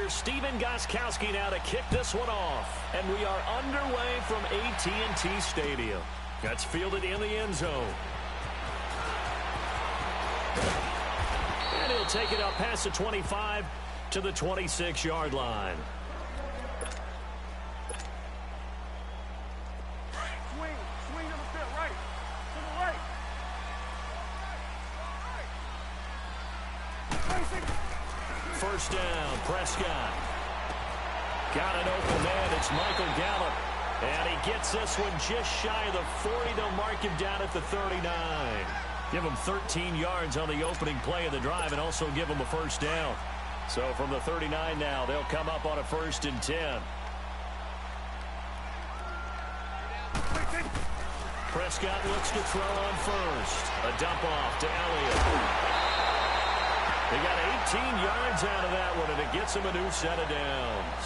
Here's Steven Gostkowski now to kick this one off. And we are underway from AT&T Stadium. That's fielded in the end zone. And he'll take it up past the 25 to the 26-yard line. Swing to the fit, right. To the right. First down, Prescott. Got an open man. It's Michael Gallup. And he gets this one just shy of the 40. They'll mark him down at the 39. Give him 13 yards on the opening play of the drive and also give him a first down. So from the 39 now, they'll come up on a 1st and 10. Prescott looks to throw on first. A dump off to Elliott. They got 18 yards out of that one, and it gets them a new set of downs.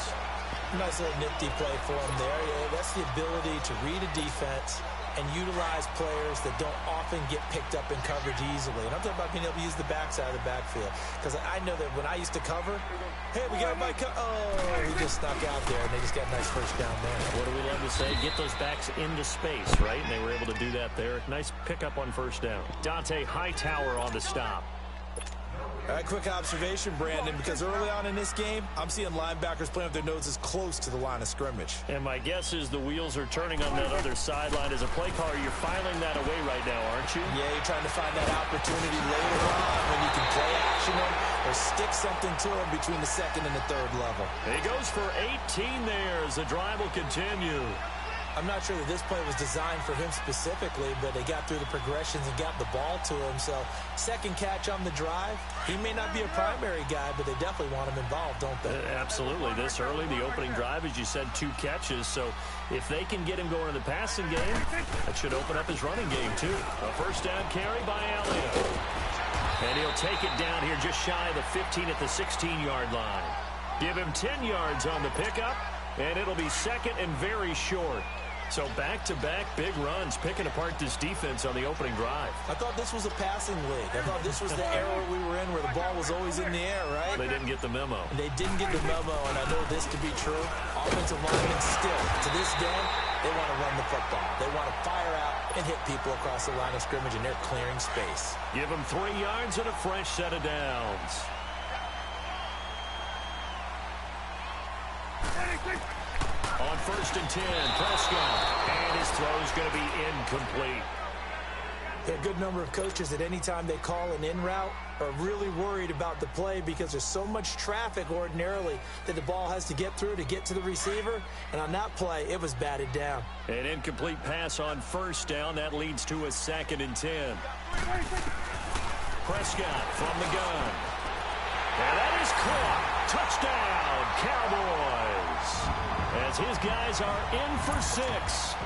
Nice little nifty play for him there. Yeah, that's the ability to read a defense and utilize players that don't often get picked up in coverage easily. And I'm talking about being able to use the backside of the backfield. Because I know that when I used to cover, hey, we got my he just snuck out there, and they just got a nice first down there. What do we love to say? Get those backs into space, right? And they were able to do that there. Nice pickup on first down. Dante Hightower on the stop. All right, quick observation, Brandon, because early on in this game, I'm seeing linebackers playing with their noses close to the line of scrimmage. And my guess is the wheels are turning on that other sideline. As a play caller, you're filing that away right now, aren't you? Yeah, you're trying to find that opportunity later on when you can play action them or stick something to them between the 2nd and the 3rd level. He goes for 18 there as the drive will continue. I'm not sure that this play was designed for him specifically, but they got through the progressions and got the ball to him. So, 2nd catch on the drive. He may not be a primary guy, but they definitely want him involved, don't they? Absolutely. This early, the opening drive, as you said, 2 catches. So, if they can get him going in the passing game, that should open up his running game, too. A first down carry by Elliott. And he'll take it down here just shy of the 15 at the 16-yard line. Give him 10 yards on the pickup, and it'll be 2nd and very short. So back-to-back big runs, picking apart this defense on the opening drive. I thought this was a passing league. I thought this was the era we were in where the ball was always in the air, right? They didn't get the memo. They didn't get the memo, and I know this to be true. Offensive linemen still, to this day, they want to run the football. They want to fire out and hit people across the line of scrimmage, and they're clearing space. Give them 3 yards and a fresh set of downs. On 1st and 10, Prescott, and his throw is going to be incomplete. There are a good number of coaches that any time they call an in route are really worried about the play because there's so much traffic ordinarily that the ball has to get through to get to the receiver. And on that play, it was batted down. An incomplete pass on 1st down. That leads to a 2nd and 10. Prescott from the gun. And that is caught. Touchdown, Cowboys. As his guys are in for 6.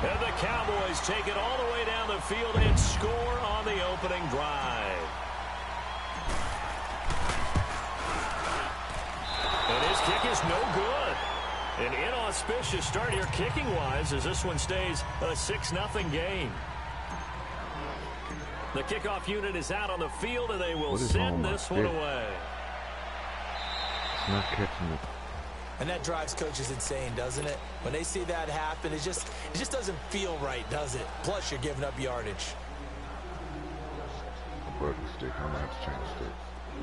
And the Cowboys take it all the way down the field and score on the opening drive. And his kick is no good. An inauspicious start here kicking-wise as this one stays a 6-0 game. The kickoff unit is out on the field, and they will send this one away. It's not catching it. And that drives coaches insane, doesn't it? When they see that happen, it just doesn't feel right, does it? Plus, you're giving up yardage.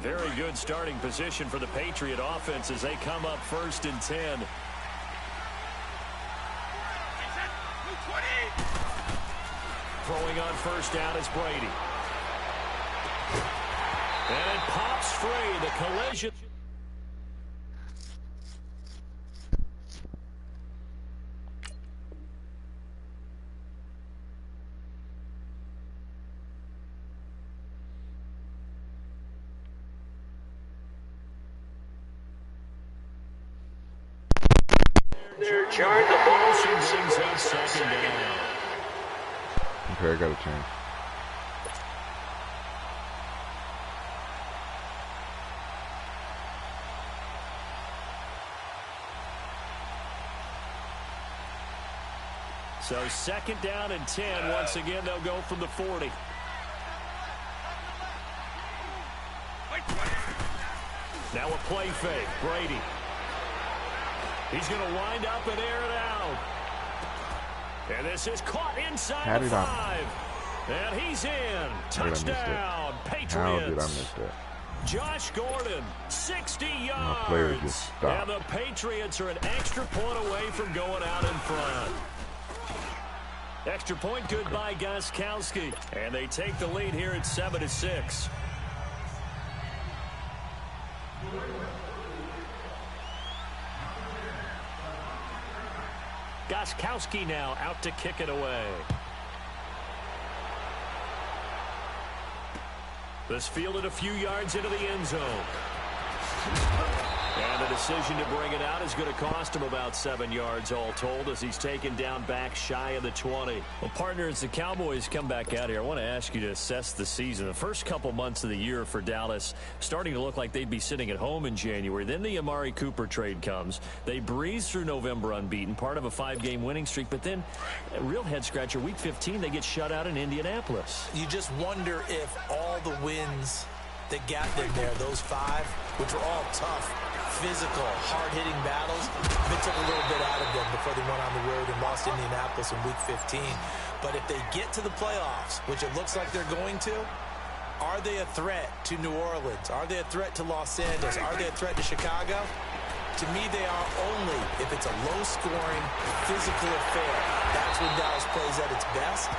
Very good starting position for the Patriot offense as they come up 1st and 10. Throwing on 1st down is Brady. And it pops free. The collision. They're charged. The motion brings up 2nd down. Okay, I got a change. So 2nd down and 10. Once again, they'll go from the 40. Now a play fake. Brady. He's going to wind up and air it out. And this is caught inside the 5. And he's in. Touchdown, Patriots. How did I miss that? Josh Gordon, 60 My player yards. just stopped. And the Patriots are an extra point away from going out in front. Extra point good by Gostkowski. And they take the lead here at 7-6. Gostkowski now out to kick it away. This fielded a few yards into the end zone. And the decision to bring it out is going to cost him about 7 yards all told as he's taken down back shy of the 20. Well, partner, as the Cowboys come back out here, I want to ask you to assess the season. The first couple months of the year for Dallas starting to look like they'd be sitting at home in January. Then the Amari Cooper trade comes. They breeze through November unbeaten, part of a 5-game winning streak. But then, a real head-scratcher, Week 15, they get shut out in Indianapolis. You just wonder if all the wins that got them there, those 5, which were all tough, physical, hard-hitting battles, they took a little bit out of them before they went on the road and lost Indianapolis in Week 15. But if they get to the playoffs, which it looks like they're going to, are they a threat to New Orleans? Are they a threat to Los Angeles? Are they a threat to Chicago? To me, they are only if it's a low-scoring, physical affair. That's when Dallas plays at its best.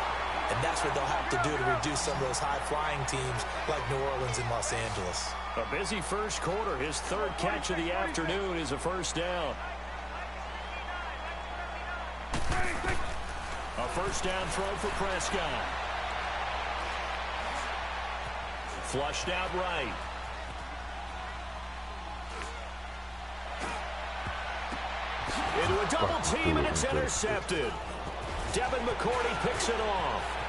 And that's what they'll have to do to reduce some of those high-flying teams like New Orleans and Los Angeles. A busy first quarter. His third catch of the afternoon is a first down. A first down throw for Prescott. Flushed out right. Into a double team, and it's intercepted. Devin McCourty picks it off.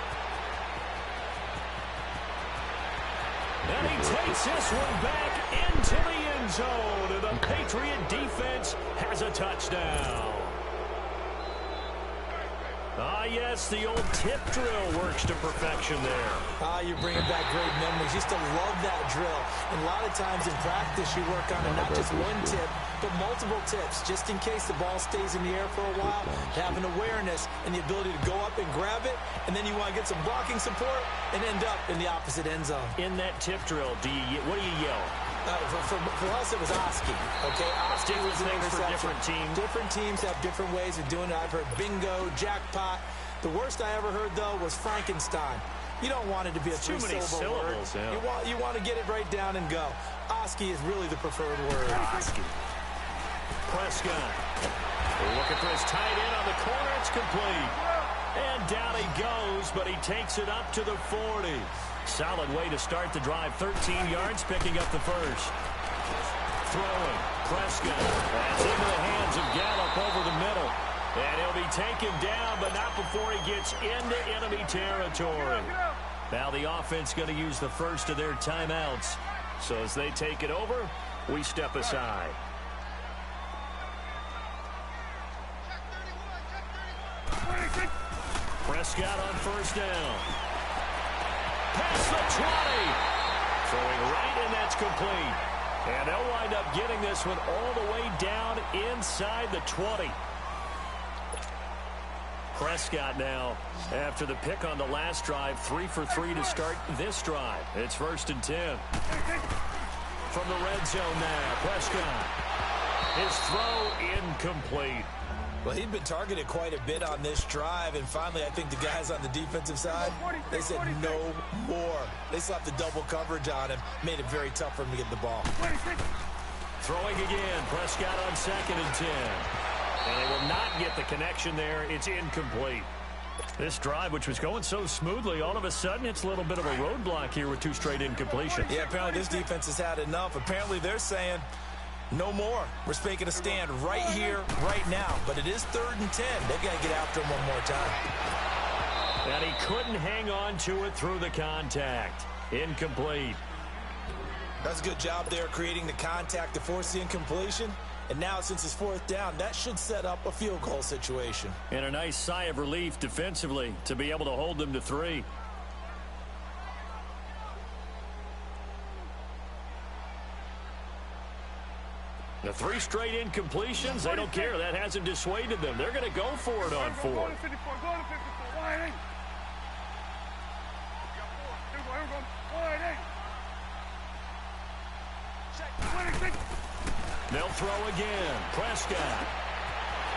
And he takes this one back into the end zone. And the Patriot defense has a touchdown. Ah, yes, the old tip drill works to perfection there. You're bringing back great memories. Used to love that drill. And a lot of times in practice, you work on it, not just one tip, but multiple tips, just in case the ball stays in the air for a while. Have an awareness and the ability to go up and grab it, and then you want to get some blocking support and end up in the opposite end zone. In that tip drill, what do you yell? For us, it was Oski. Okay, Oski was an things for interception. different teams. Different teams have different ways of doing it. I've heard bingo, jackpot. The worst I ever heard, though, was Frankenstein. You don't want it to be a too many three-syllable word. syllables. Yeah. You want to get it right down and go. Oski is really the preferred word. Oski. Prescott. Looking for his tight end on the corner. It's complete. And down he goes, but he takes it up to the 40. Solid way to start the drive. 13 yards, picking up the first. Throwing. Prescott. That's into the hands of Gallup over the middle. And he'll be taken down, but not before he gets into enemy territory. Now the offense going to use the first of their timeouts. So as they take it over, we step aside. Prescott on first down. Past the 20. Throwing right, and that's complete. And they'll wind up getting this one all the way down inside the 20. Prescott now, after the pick on the last drive, 3 for 3 to start this drive. It's 1st and 10. From the red zone now, Prescott. His throw incomplete. Well, he'd been targeted quite a bit on this drive, and finally I think the guys on the defensive side, they said no more. They slapped the double coverage on him, made it very tough for him to get the ball. Throwing again, Prescott on 2nd and 10. And they will not get the connection there. It's incomplete. This drive, which was going so smoothly, all of a sudden it's a little bit of a roadblock here with 2 straight incompletions. Yeah, apparently this defense has had enough. Apparently they're saying no more. We're making a stand right here, right now. But it is 3rd and 10. They've got to get after him one more time. And he couldn't hang on to it through the contact. Incomplete. That's a good job there creating the contact to force the incompletion. And now, since it's 4th down, that should set up a field goal situation. And a nice sigh of relief defensively to be able to hold them to 3. The 3 straight incompletions, they don't care. That hasn't dissuaded them. They're going to go for it on 4. Go to 54. Go to 54. Wide 8. Here we go. Wide 8. They'll throw again. Prescott.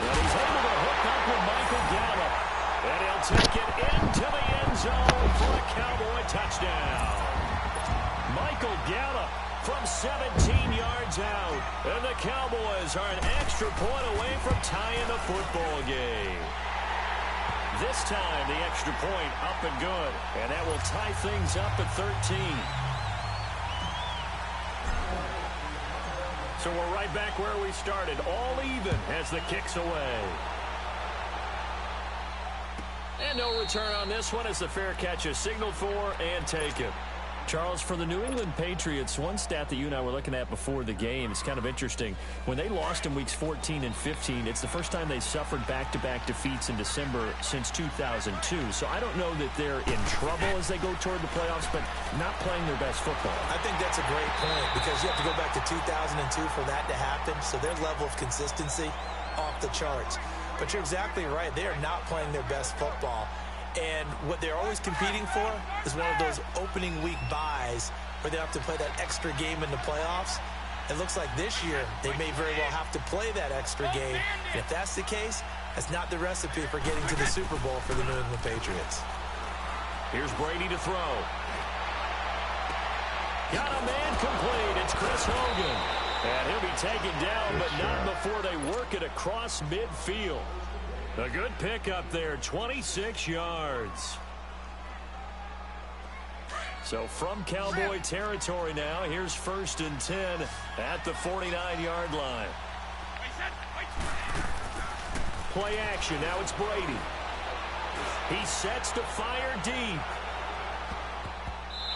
And he's able to hook up with Michael Gallup. And he'll take it into the end zone for a Cowboy touchdown. Michael Gallup from 17 yards out. And the Cowboys are an extra point away from tying the football game. This time, the extra point up and good. And that will tie things up at 13. So we're right back where we started, all even as the kick's away. And no return on this one as the fair catch is signaled for and taken. Charles, for the New England Patriots, one stat that you and I were looking at before the game is kind of interesting. When they lost in weeks 14 and 15, it's the first time they suffered back-to-back defeats in December since 2002. So I don't know that they're in trouble as they go toward the playoffs, but not playing their best football. I think that's a great point because you have to go back to 2002 for that to happen. So their level of consistency off the charts. But you're exactly right. They are not playing their best football. And what they're always competing for is one of those opening week buys where they have to play that extra game in the playoffs. It looks like this year they may very well have to play that extra game. And if that's the case, that's not the recipe for getting to the Super Bowl for the New England Patriots. Here's Brady to throw. Got a man complete. It's Chris Hogan. And he'll be taken down, but not before they work it across midfield. A good pickup there, 26 yards. So from Cowboy territory now, here's 1st and 10 at the 49-yard line. Play action, now it's Brady. He sets to fire deep.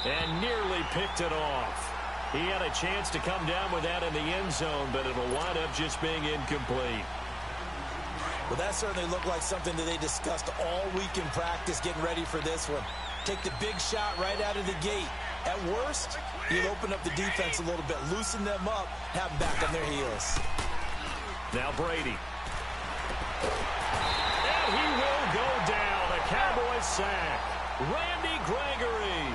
And nearly picked it off. He had a chance to come down with that in the end zone, but it'll wind up just being incomplete. Well, that certainly looked like something that they discussed all week in practice getting ready for this one. Take the big shot right out of the gate. At worst, you'll open up the defense a little bit, loosen them up, have them back on their heels. Now Brady. And he will go down. A Cowboys sack. Randy Gregory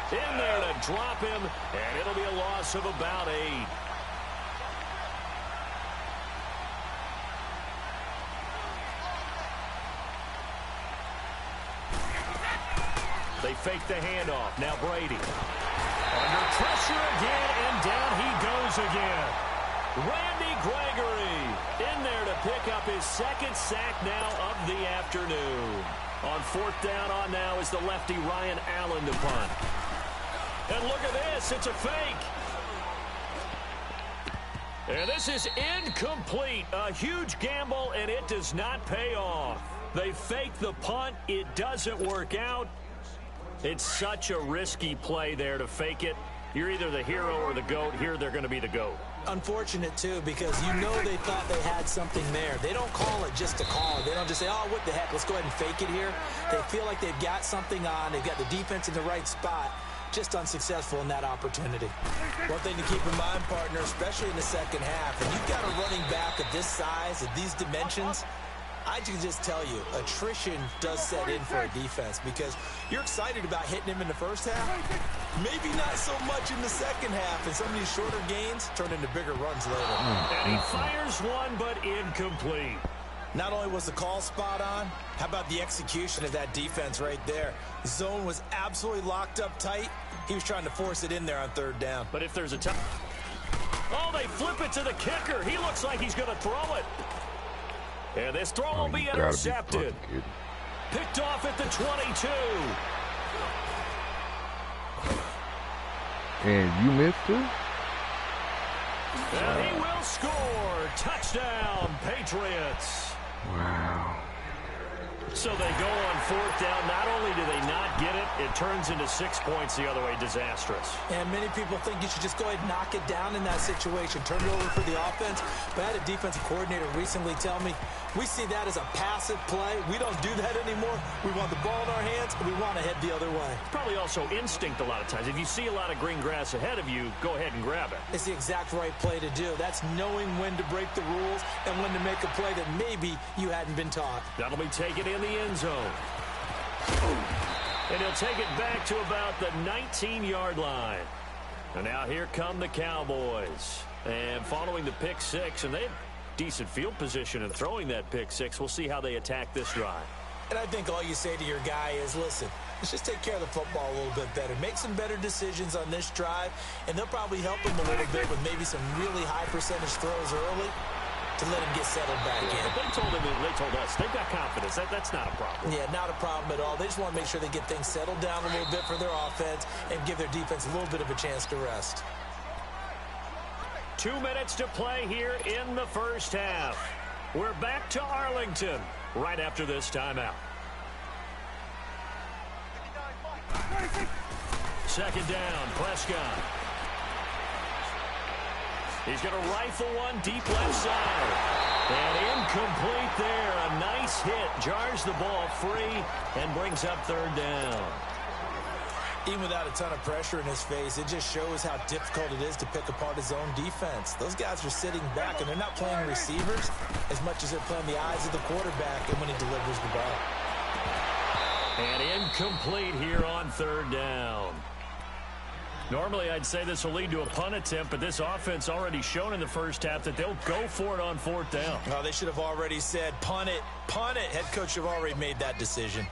in there to drop him, and it'll be a loss of about 8. They fake the handoff. Now Brady. Under pressure again, and down he goes again. Randy Gregory in there to pick up his 2nd sack now of the afternoon. On 4th down on now is the lefty Ryan Allen to punt. And look at this. It's a fake. And this is incomplete. A huge gamble, and it does not pay off. They fake the punt. It doesn't work out. It's such a risky play there to fake it. You're either the hero or the GOAT. Here they're going to be the GOAT. Unfortunate, too, because you know they thought they had something there. They don't call it just to call it. They don't just say, oh, what the heck, let's go ahead and fake it here. They feel like they've got something on. They've got the defense in the right spot. Just unsuccessful in that opportunity. One thing to keep in mind, partner, especially in the second half, and you've got a running back of this size, of these dimensions, I can just tell you, attrition does set in for a defense because you're excited about hitting him in the first half. Maybe not so much in the second half, and some of these shorter gains turn into bigger runs later. And he fires one, but incomplete. Not only was the call spot on, how about the execution of that defense right there? The zone was absolutely locked up tight. He was trying to force it in there on 3rd down. But if there's a time... Oh, they flip it to the kicker. He looks like he's going to throw it. And this throw will be intercepted. Picked off at the 22. And you missed it? And he will score. Touchdown, Patriots. Wow. So they go on 4th down. Not only do they not get it, it turns into 6 points the other way. Disastrous. And many people think you should just go ahead and knock it down in that situation. Turn it over for the offense. But I had a defensive coordinator recently tell me, We see that as a passive play. We don't do that anymore. We want the ball in our hands, and we want to head the other way. Probably also instinct a lot of times. If you see a lot of green grass ahead of you, go ahead and grab it. It's the exact right play to do. That's knowing when to break the rules and when to make a play that maybe you hadn't been taught. That'll be taken in the end zone. And he'll take it back to about the 19-yard line. And now here come the Cowboys. And following the pick six, and they have decent field position in throwing that pick six. We'll see how they attack this drive. And I think all you say to your guy is, listen, let's just take care of the football a little bit better. Make some better decisions on this drive, and they'll probably help him a little bit with maybe some really high percentage throws early to let him get settled back in. They told us they've got confidence. That's not a problem. Yeah, not a problem at all. They just want to make sure they get things settled down a little bit for their offense and give their defense a little bit of a chance to rest. 2 minutes to play here in the first half. We're back to Arlington right after this timeout. Second down, Prescott. He's going to rifle one deep left side. And incomplete there. A nice hit. Jars the ball free and brings up third down. Even without a ton of pressure in his face, it just shows how difficult it is to pick apart his own defense. Those guys are sitting back, and they're not playing receivers as much as they're playing the eyes of the quarterback and when he delivers the ball. And incomplete here on third down. Normally, I'd say this will lead to a punt attempt, but this offense already shown in the first half that they'll go for it on fourth down. Oh, they should have already said, punt it, punt it. Head coach have already made that decision.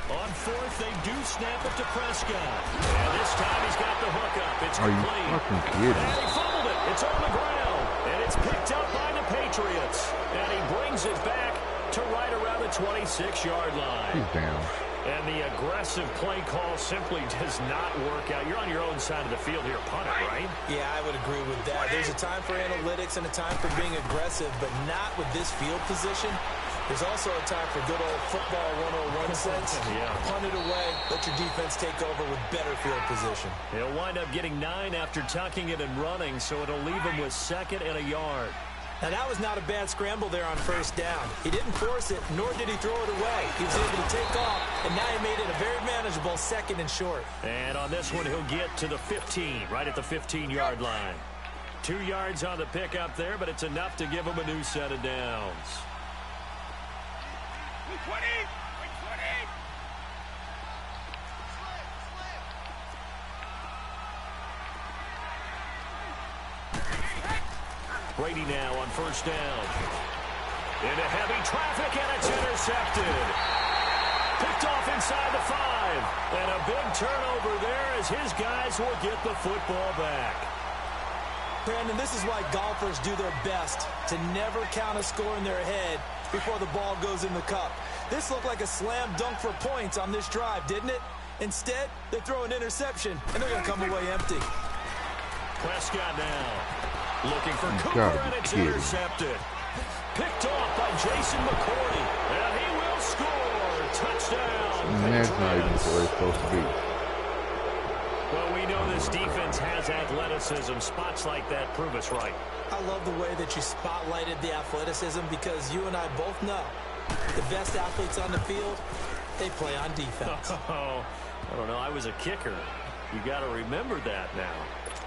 On fourth, they do snap it to Prescott. And this time he's got the hook up. It's complete. Are you fucking kidding? And he fumbled it. It's on the ground. And it's picked up by the Patriots. And he brings it back to right around the 26-yard line. He's down. And the aggressive play call simply does not work out. You're on your own side of the field here, punt it, right? Yeah, I would agree with that. There's a time for analytics and a time for being aggressive, but not with this field position. There's also a time for good old football 101 sense. Yeah. Punt it away, let your defense take over with better field position. He'll wind up getting 9 after tucking it and running, so it'll leave him with second and a yard. Now, that was not a bad scramble there on first down. He didn't force it, nor did he throw it away. He was able to take off, and now he made it a very manageable second and short. And on this one, he'll get to the 15, right at the 15-yard line. 2 yards on the pickup there, but it's enough to give him a new set of downs. 20! Brady now on first down. Into heavy traffic, and it's intercepted. Picked off inside the 5. And a big turnover there as his guys will get the football back. Brandon, this is why golfers do their best to never count a score in their head before the ball goes in the cup. This looked like a slam dunk for points on this drive, didn't it? Instead, they throw an interception, and they're going to come away empty. Prescott now. Looking for Cooper, and it's intercepted. Picked off by Jason McCourty, and he will score. Touchdown. And that's not even where it's supposed to be. Well, we know this defense has athleticism. Spots like that prove us right. I love the way that you spotlighted the athleticism because you and I both know the best athletes on the field, they play on defense. Oh, I don't know. I was a kicker. You got to remember that now.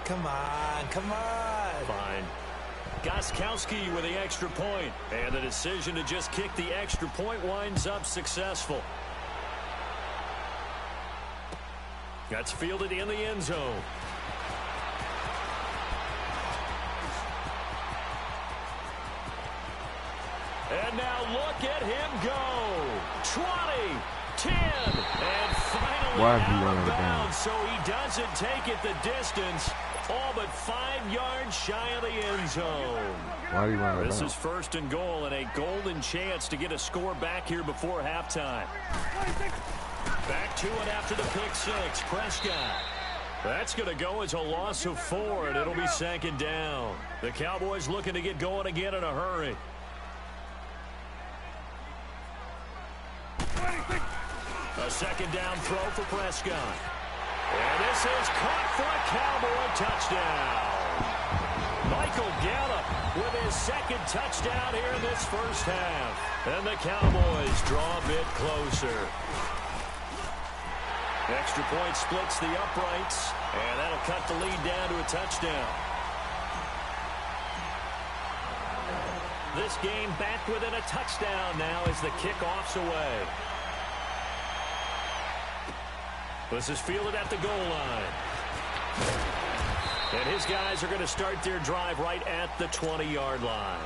Come on, come on. Fine. Gostkowski with the extra point. And the decision to just kick the extra point winds up successful. That's fielded in the end zone. And now look at him go. 20, 10, and finally out of bounds. So he doesn't take it the distance. All but 5 yards shy of the end zone. Why do you run it This down? is first and goal and a golden chance to get a score back here before halftime. Back to it after the pick six. Prescott. That's going to go as a loss of 4, and it'll be second down. The Cowboys looking to get going again in a hurry. A second down throw for Prescott. And this is caught for a Cowboy touchdown. Michael Gallup with his his second touchdown here in this first half. And the Cowboys draw a bit closer. Extra point splits the uprights, and that'll cut the lead down to a touchdown. This game back within a touchdown now as the kickoff's away. This is fielded at the goal line. And his guys are going to start their drive right at the 20-yard line.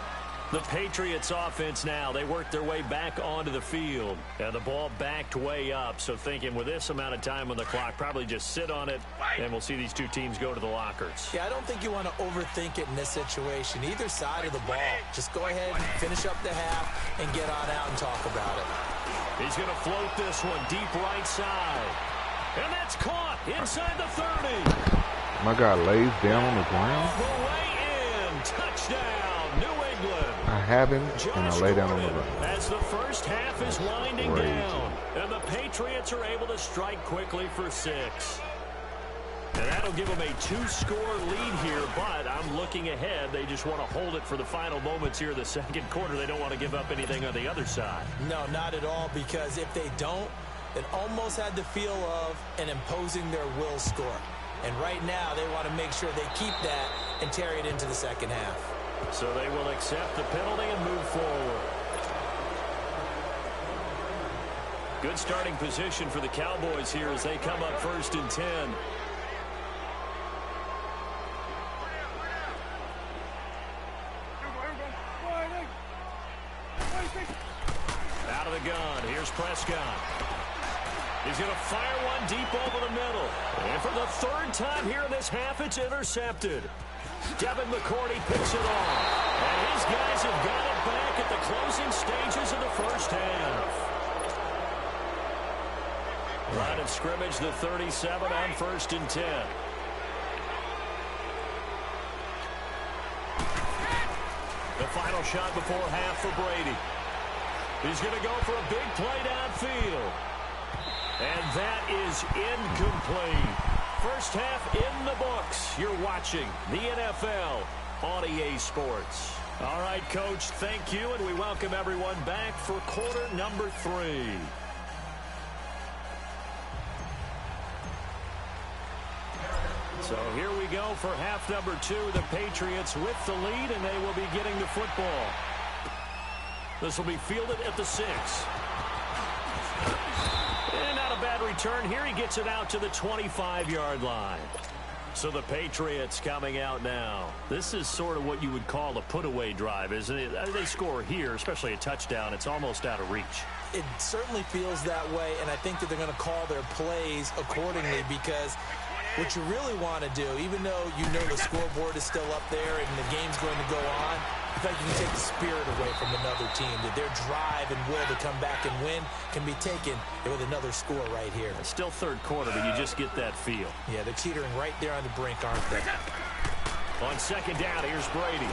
The Patriots offense now, they work their way back onto the field. And the ball backed way up, so thinking with this amount of time on the clock, probably just sit on it, and we'll see these two teams go to the lockers. Yeah, I don't think you want to overthink it in this situation. Either side of the ball, just go ahead and finish up the half and get on out and talk about it. He's going to float this one deep right side. And that's caught inside the 30. My guy lays down on the ground. All the way in. Touchdown, New England. I have him, and I lay down on the ground. As the first half is winding down, and the Patriots are able to strike quickly for 6. And that'll give them a 2-score lead here, but I'm looking ahead. They just want to hold it for the final moments here in the second quarter. They don't want to give up anything on the other side. No, not at all, because if they don't, it almost had the feel of an imposing their will score. And right now, they want to make sure they keep that and carry it into the second half. So they will accept the penalty and move forward. Good starting position for the Cowboys here as they come up 1st and 10. Out of the gun, here's Prescott. He's going to fire one deep over the middle. And for the 3rd time here in this half, it's intercepted. Devin McCourty picks it off. And his guys have got it back at the closing stages of the first half. Line of scrimmage, the 37 on 1st and 10. The final shot before half for Brady. He's going to go for a big play downfield. And that is incomplete. First half in the books. You're watching the NFL on EA Sports. All right, Coach, thank you, and we welcome everyone back for quarter number 3. So here we go for half number 2. The Patriots with the lead, and they will be getting the football. This will be fielded at the 6. And not a bad return here. He gets it out to the 25-yard line. So the Patriots coming out now. This is sort of what you would call a put-away drive, isn't it? They score here, especially a touchdown. It's almost out of reach. It certainly feels that way, and I think that they're going to call their plays accordingly, because what you really want to do, even though you know the scoreboard is still up there and the game's going to go on, I think you can take the spirit away from another team, that their drive and will to come back and win can be taken with another score right here. It's still third quarter, but you just get that feel. Yeah, they're teetering right there on the brink, aren't they? On second down, here's Brady.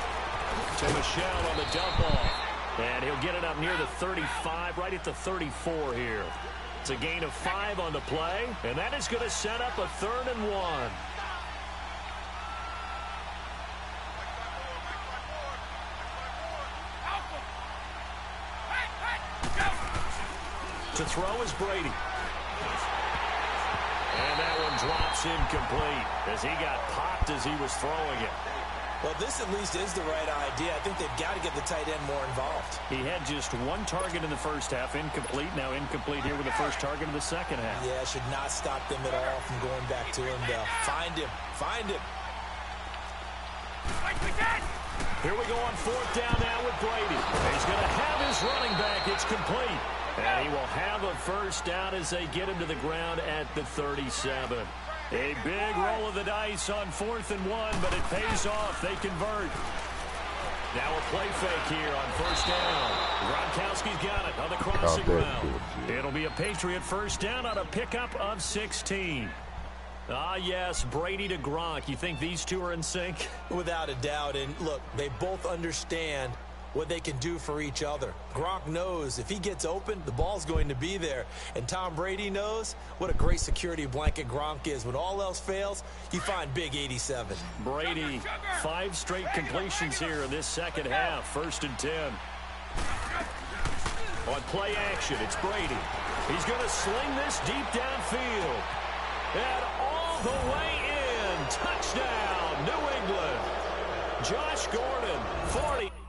To Michelle on the dump off. And he'll get it up near the 35, right at the 34 here. It's a gain of 5 on the play, and that is going to set up a 3rd and 1. To throw is Brady. And that one drops incomplete as he got popped as he was throwing it. Well, this at least is the right idea. I think they've got to get the tight end more involved. He had just 1 target in the first half, incomplete. Now incomplete here with the first target in the second half. Yeah, should not stop them at all from going back to him. Find him. Find him. Here we go on 4th down now with Brady. He's going to have his running back. It's complete. And he will have a first down as they get him to the ground at the 37. A big roll of the dice on 4th and 1, but it pays off. They convert. Now a play fake here on 1st down. Gronkowski's got it on the crossing route. It'll be a Patriot first down on a pickup of 16. Ah, yes, Brady to Gronk. You think these two are in sync? Without a doubt. And look, they both understand what they can do for each other. Gronk knows if he gets open, the ball's going to be there. And Tom Brady knows what a great security blanket Gronk is. When all else fails, you find big 87. Brady, 5 straight completions here in this second half. 1st and 10. On play action, it's Brady. He's going to sling this deep downfield. And all the way in. Touchdown, New England. Josh Gordon, 40.